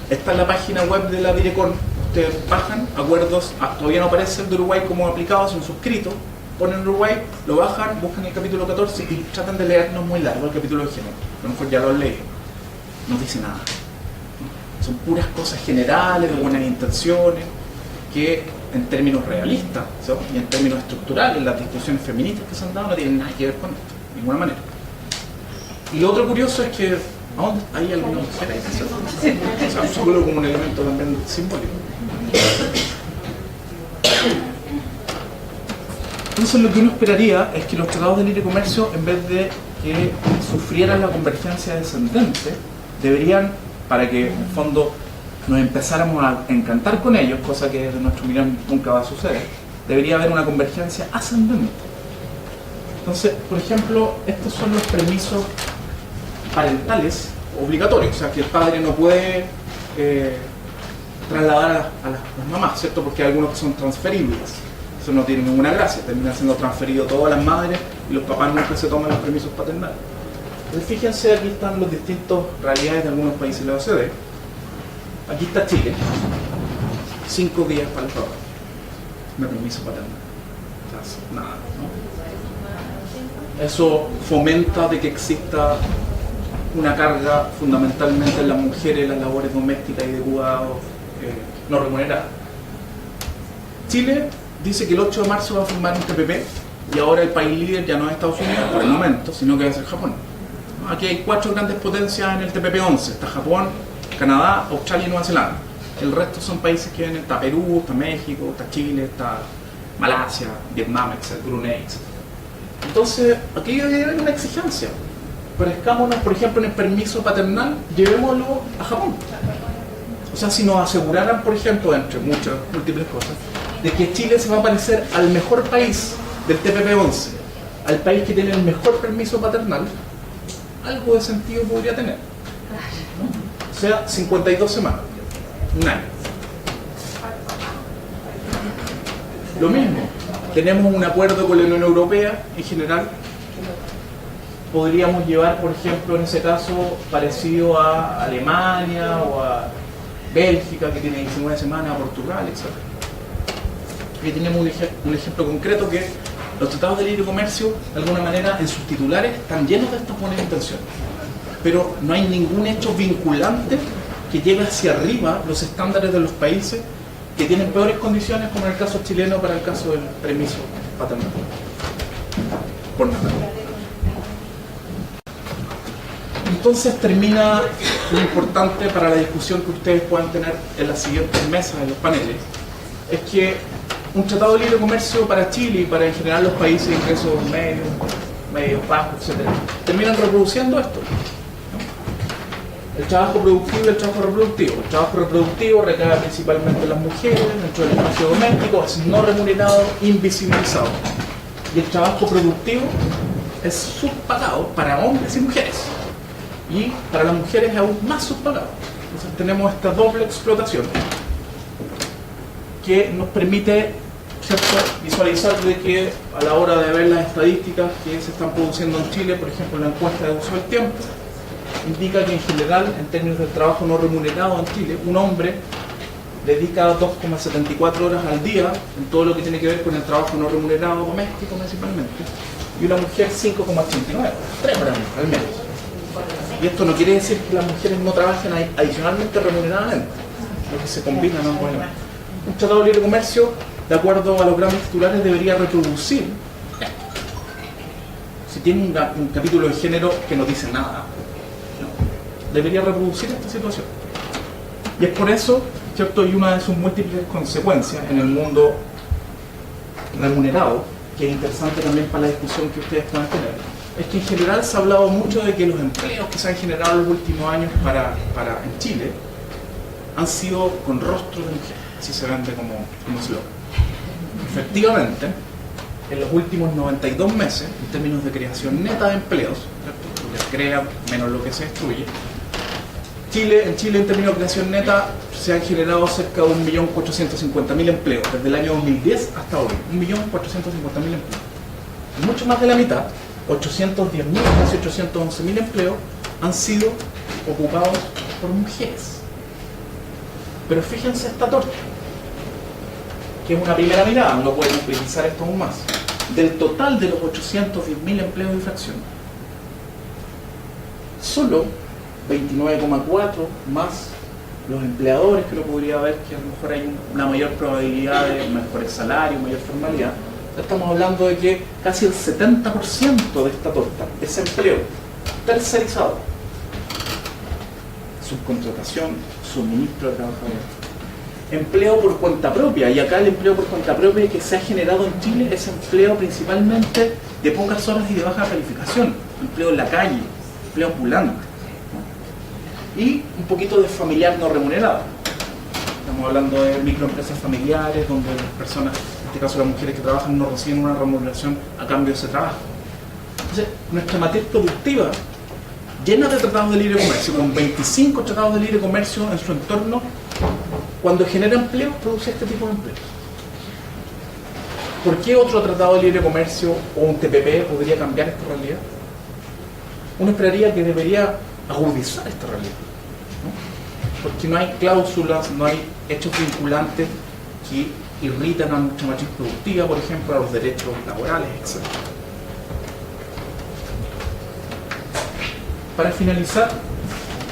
Está en la página web de la Direcon. Ustedes bajan acuerdos, todavía no aparece el de Uruguay como aplicado, son suscritos, ponen Uruguay, lo bajan, buscan el capítulo 14 y tratan de leer, no es muy largo el capítulo de género. A lo mejor ya lo han leído. No dice nada. Son puras cosas generales, de buenas intenciones, que en términos realistas, ¿sí? Y en términos estructurales, las discusiones feministas que se han dado no tienen nada que ver con esto, de ninguna manera. Y lo otro curioso es que ¿hay alguna mujer ahí? Sí. O sea, solo como un elemento también simbólico. Entonces lo que uno esperaría es que los tratados de libre comercio, en vez de que sufrieran la convergencia descendente, deberían, para que en el fondo nos empezáramos a encantar con ellos, cosa que desde nuestra opinión nunca va a suceder, debería haber una convergencia ascendente. Entonces, por ejemplo, estos son los permisos parentales obligatorios, o sea que el padre no puede trasladar a las mamás, ¿cierto? Porque hay algunos que son transferibles, eso no tiene ninguna gracia, termina siendo transferido todas las madres y los papás nunca se toman los permisos paternales. Entonces fíjense, aquí están las distintas realidades de algunos países de la OCDE. Aquí está Chile, 5 días para el papá, no permiso paternal, o sea, nada, ¿no? Eso fomenta de que exista una carga fundamentalmente en las mujeres, en las labores domésticas y de cuidado no remuneradas. Chile dice que el 8 de marzo va a firmar un TPP y ahora el país líder ya no es Estados Unidos por el momento, sino que va a ser Japón. Aquí hay 4 grandes potencias en el TPP 11, está Japón, Canadá, Australia y Nueva Zelanda. El resto son países que vienen, está Perú, está México, está Chile, está Malasia, Vietnam, etc., Brunei, etc. Entonces, aquí hay una exigencia. Parezcámonos, por ejemplo, en el permiso paternal, llevémoslo a Japón. O sea, si nos aseguraran, por ejemplo, entre muchas, múltiples cosas, de que Chile se va a parecer al mejor país del TPP-11, al país que tiene el mejor permiso paternal, algo de sentido podría tener, ¿no? O sea, 52 semanas, un año. Lo mismo, tenemos un acuerdo con la Unión Europea en general. Podríamos llevar, por ejemplo, en ese caso, parecido a Alemania o a Bélgica, que tiene 19 semanas, a Portugal, etc. Aquí tenemos un ejemplo concreto que los tratados de libre comercio, de alguna manera, en sus titulares, están llenos de estas buenas intenciones. Pero no hay ningún hecho vinculante que lleve hacia arriba los estándares de los países que tienen peores condiciones, como en el caso chileno para el caso del permiso paternal. Por nada. Entonces termina lo importante para la discusión que ustedes puedan tener en las siguientes mesas, en los paneles, es que un tratado de libre comercio para Chile y para en general los países de ingresos medios bajos, etc., terminan reproduciendo esto, ¿no? El trabajo productivo y el trabajo reproductivo. El trabajo reproductivo recae principalmente en las mujeres, dentro del espacio doméstico, es no remunerado, invisibilizado. y el trabajo productivo es subpagado para hombres y mujeres. Y para las mujeres es aún más subpagado. Entonces tenemos esta doble explotación que nos permite, ¿cierto?, visualizar de que a la hora de ver las estadísticas que se están produciendo en Chile, por ejemplo la encuesta de uso del tiempo, indica que en general, en términos del trabajo no remunerado en Chile, un hombre dedica 2,74 horas al día en todo lo que tiene que ver con el trabajo no remunerado doméstico principalmente, y una mujer 5,89 horas, 3 horas al menos. Y esto no quiere decir que las mujeres no trabajen adicionalmente remuneradamente, lo que se combinan ambos elementos. Un tratado de libre comercio, de acuerdo a los grandes titulares, debería reproducir esto. Si tiene un capítulo de género que no dice nada, no, debería reproducir esta situación. Y es por eso, ¿cierto?, y una de sus múltiples consecuencias en el mundo remunerado, que es interesante también para la discusión que ustedes puedan tener, es que en general se ha hablado mucho de que los empleos que se han generado en los últimos años en Chile han sido con rostros de mujeres, así se vende como slogan. Efectivamente, en los últimos 92 meses, en términos de creación neta de empleos, ¿cierto?, lo que se crea menos lo que se destruye, en Chile en términos de creación neta se han generado cerca de 1.450.000 empleos desde el año 2010 hasta hoy, 1.450.000 empleos. Y mucho más de la mitad, 810.000, casi 811.000 empleos han sido ocupados por mujeres. Pero fíjense esta torta, que es una primera mirada, no pueden utilizar esto aún más. Del total de los 810.000 empleos de fracción, solo 29,4 más los empleadores, que lo podría ver que a lo mejor hay una mayor probabilidad de mejores salarios, mayor formalidad. Estamos hablando de que casi el 70% de esta torta es empleo tercerizado, subcontratación, suministro de trabajadores, empleo por cuenta propia. Y acá el empleo por cuenta propia que se ha generado en Chile es empleo principalmente de pocas horas y de baja calificación, empleo en la calle, empleo ambulante, ¿no? Y un poquito de familiar no remunerado. Estamos hablando de microempresas familiares donde las personas, en este caso las mujeres que trabajan, no reciben una remuneración a cambio de ese trabajo. Entonces, nuestra matriz productiva, llena de tratados de libre comercio, con 25 tratados de libre comercio en su entorno, cuando genera empleo, produce este tipo de empleos. ¿Por qué otro tratado de libre comercio o un TPP podría cambiar esta realidad? Uno esperaría que debería agudizar esta realidad, ¿no? Porque no hay cláusulas, no hay hechos vinculantes que irritan a nuestra matriz productiva, por ejemplo, a los derechos laborales, etc. Para finalizar,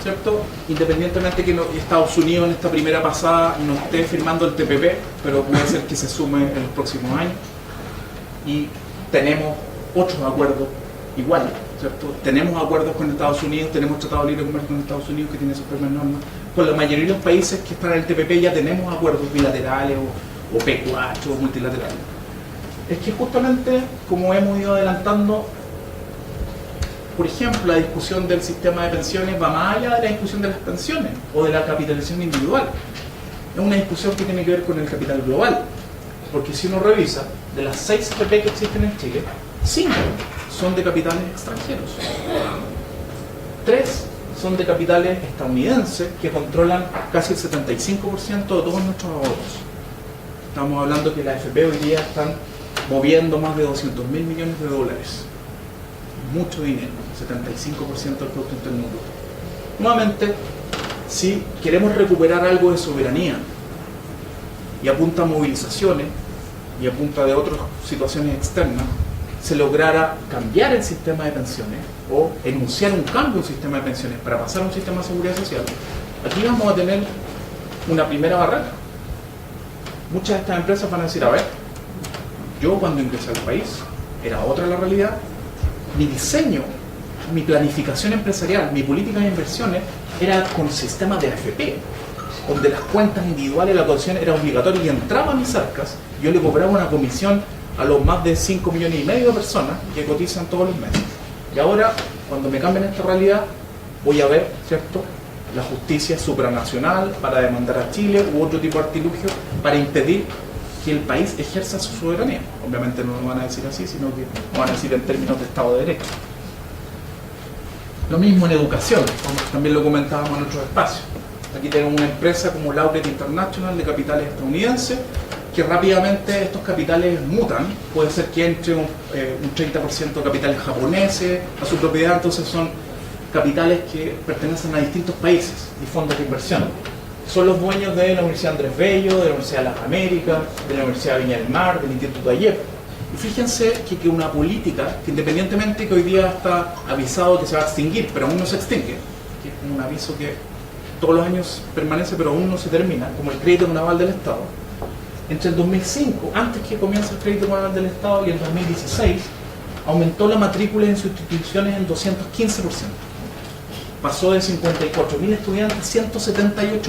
¿cierto?, independientemente que Estados Unidos en esta primera pasada no esté firmando el TPP, pero puede ser que se sume en los próximos años, y tenemos otros acuerdos iguales, ¿cierto? Tenemos acuerdos con Estados Unidos, tenemos tratados de libre comercio con Estados Unidos que tienen sus propias normas. Con la mayoría de los países que están en el TPP ya tenemos acuerdos bilaterales o P4 o multilaterales. Es que justamente, como hemos ido adelantando, por ejemplo, la discusión del sistema de pensiones va más allá de la discusión de las pensiones o de la capitalización individual. Es una discusión que tiene que ver con el capital global. Porque si uno revisa, de las 6 FP que existen en Chile, 5 son de capitales extranjeros. 3 son de capitales estadounidenses que controlan casi el 75% de todos nuestros ahorros. Estamos hablando que las FP hoy día están moviendo más de 200.000 millones de dólares. Mucho dinero, 75% del Producto Interno Bruto. Nuevamente, si queremos recuperar algo de soberanía y a punta de movilizaciones y a punta de otras situaciones externas, se lograra cambiar el sistema de pensiones o enunciar un cambio en el sistema de pensiones para pasar a un sistema de seguridad social, aquí vamos a tener una primera barrera. Muchas de estas empresas van a decir, a ver, yo cuando ingresé al país era otra la realidad, mi diseño, mi planificación empresarial, mi política de inversiones era con sistema de AFP, donde las cuentas individuales de la cotización era obligatoria y entraba a mis arcas, yo le cobraba una comisión a los más de 5,5 millones de personas que cotizan todos los meses. Y ahora, cuando me cambien esta realidad, voy a ver, ¿cierto?, la justicia supranacional para demandar a Chile u otro tipo de artilugio para impedir que el país ejerza su soberanía. Obviamente no lo van a decir así, sino que lo van a decir en términos de Estado de Derecho. Lo mismo en educación, como también lo comentábamos en otros espacios. Aquí tenemos una empresa como Laureate International de capitales estadounidenses, que rápidamente estos capitales mutan. Puede ser que entre un 30% de capitales japoneses a su propiedad, entonces son capitales que pertenecen a distintos países y fondos de inversión. Son los dueños de la Universidad Andrés Bello, de la Universidad de las Américas, de la Universidad de Viña del Mar, del Instituto Ayer. Y fíjense que una política que, independientemente que hoy día está avisado que se va a extinguir, pero aún no se extingue, que es un aviso que todos los años permanece pero aún no se termina, como el crédito con aval del Estado, entre el 2005, antes que comience el crédito con aval del Estado, y el 2016, aumentó la matrícula en sus instituciones en 215%. Pasó de 54.000 estudiantes a 178.000.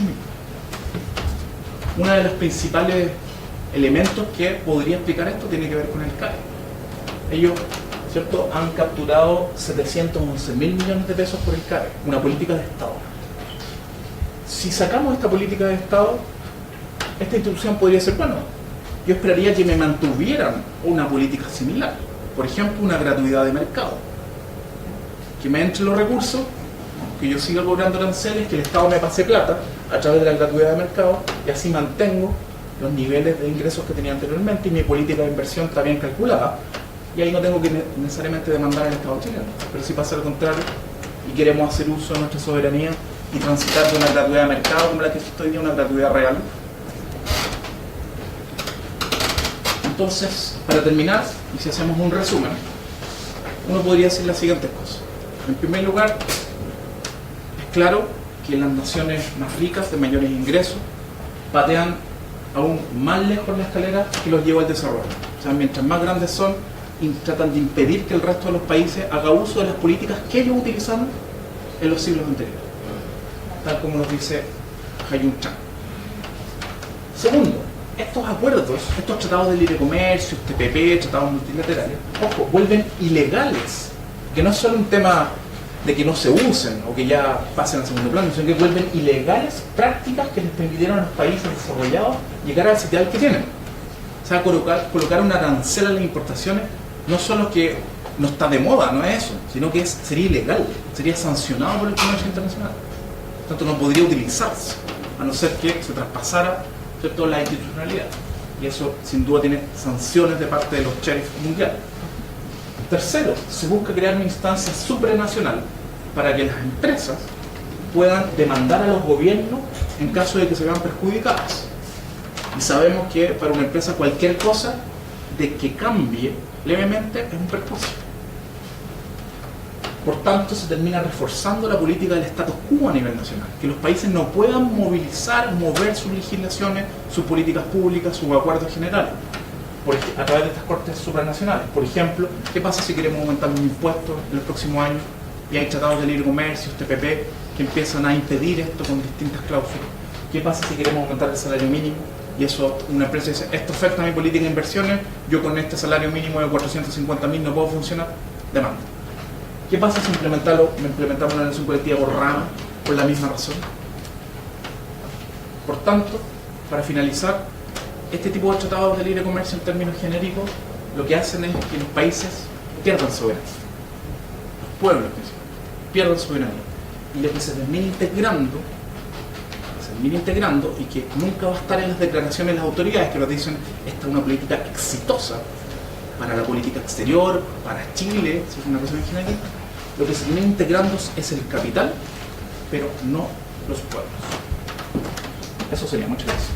Uno de los principales elementos que podría explicar esto tiene que ver con el CAE. Ellos, ¿cierto?, han capturado 711.000 millones de pesos por el CAE, una política de Estado. Si sacamos esta política de Estado, esta institución podría ser, bueno, yo esperaría que me mantuvieran una política similar. Por ejemplo, una gratuidad de mercado. Que me entren los recursos, que yo siga cobrando aranceles, que el Estado me pase plata a través de la gratuidad de mercado, y así mantengo los niveles de ingresos que tenía anteriormente y mi política de inversión está bien calculada, y ahí no tengo que necesariamente demandar al Estado chileno. Pero si pasa lo contrario y queremos hacer uso de nuestra soberanía y transitar de una gratuidad de mercado como la que existe hoy día, una gratuidad real. Entonces, para terminar, y si hacemos un resumen, uno podría decir las siguientes cosas. En primer lugar, es claro que las naciones más ricas, de mayores ingresos, patean aún más lejos la escalera que los lleva al desarrollo. O sea, mientras más grandes son, y tratan de impedir que el resto de los países haga uso de las políticas que ellos utilizaron en los siglos anteriores, tal como nos dice Hayun Chan. Segundo, estos acuerdos, estos tratados de libre comercio, TPP, tratados multilaterales, ojo, vuelven ilegales, que no es solo un tema de que no se usen o que ya pasen al segundo plano, sino que vuelven ilegales prácticas que les permitieron a los países desarrollados llegar al sitial que tienen. O sea, colocar una arancel a las importaciones no solo que no está de moda, no es eso, sino que sería ilegal, sería sancionado por el comercio internacional. Por tanto, no podría utilizarse, a no ser que se traspasara, ¿cierto?, la institucionalidad. Y eso, sin duda, tiene sanciones de parte de los sheriffs mundiales. Tercero, se busca crear una instancia supranacional para que las empresas puedan demandar a los gobiernos en caso de que se vean perjudicadas. Y sabemos que para una empresa cualquier cosa de que cambie levemente es un perjuicio. Por tanto, se termina reforzando la política del status quo a nivel nacional, que los países no puedan mover sus legislaciones, sus políticas públicas, sus acuerdos generales, a través de estas cortes supranacionales. Por ejemplo, ¿qué pasa si queremos aumentar los impuestos en los próximos años y hay tratados de libre comercio, TPP, que empiezan a impedir esto con distintas cláusulas? ¿Qué pasa si queremos aumentar el salario mínimo y eso, una empresa dice, esto afecta a mi política de inversiones, yo con este salario mínimo de 450.000 no puedo funcionar? Demanda. ¿Qué pasa si implementamos una relación colectiva por rama por la misma razón? Por tanto, para finalizar, este tipo de tratados de libre comercio en términos genéricos lo que hacen es que los países pierdan soberanía, los pueblos pierdan soberanía, y lo que se termina integrando y que nunca va a estar en las declaraciones de las autoridades que nos dicen esta es una política exitosa para la política exterior, para Chile, si es una cosa genérica, lo que se termina integrando es el capital, pero no los pueblos. Eso sería. Muchas gracias.